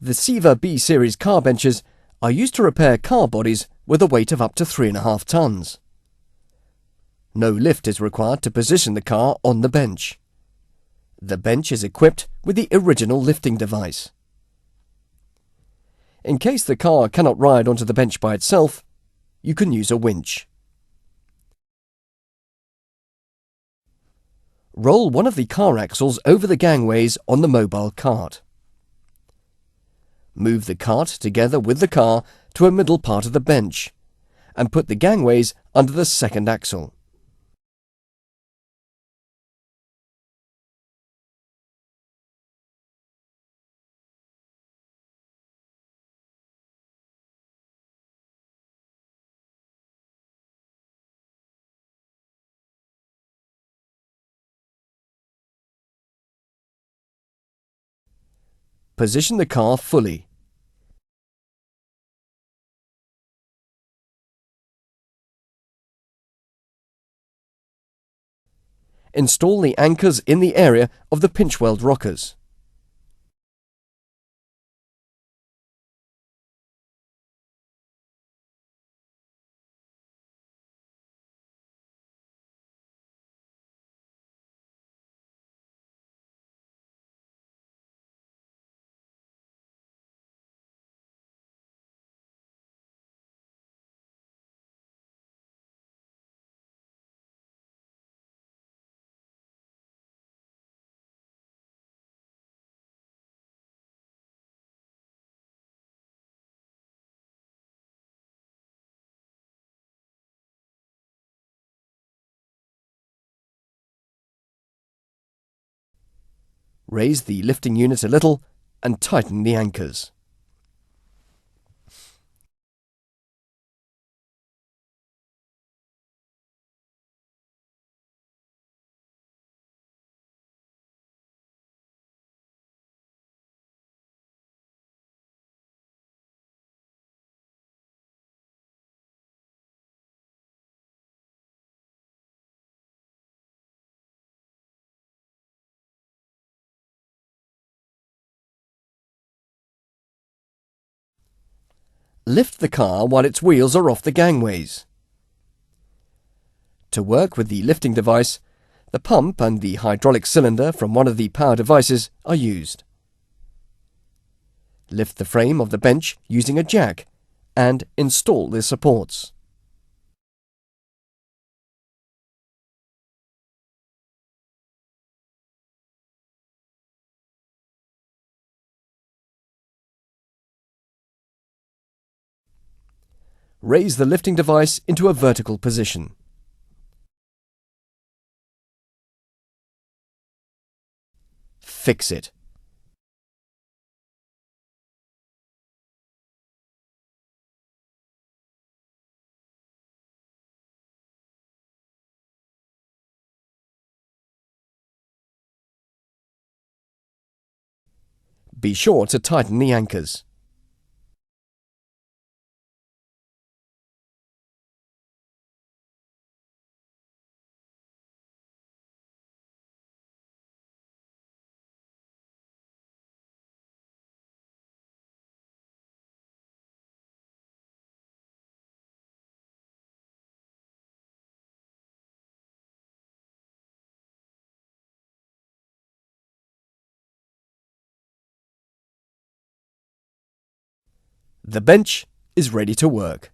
The Siver B series car benches are used to repair car bodies with a weight of up to 3.5 tons. No lift is required to position the car on the bench. The bench is equipped with the original lifting device. In case the car cannot ride onto the bench by itself, you can use a winch. Roll one of the car axles over the gangways on the mobile cart. Move the cart together with the car to a middle part of the bench and put the gangways under the second axle. Position the car fully. Install the anchors in the area of the pinch weld rockers. Raise the lifting unit a little and tighten the anchors. Lift the car while its wheels are off the gangways. To work with the lifting device, the pump and the hydraulic cylinder from one of the power devices are used. Lift the frame of the bench using a jack and install the supports. Raise the lifting device into a vertical position. Fix it. Be sure to tighten the anchors. The bench is ready to work.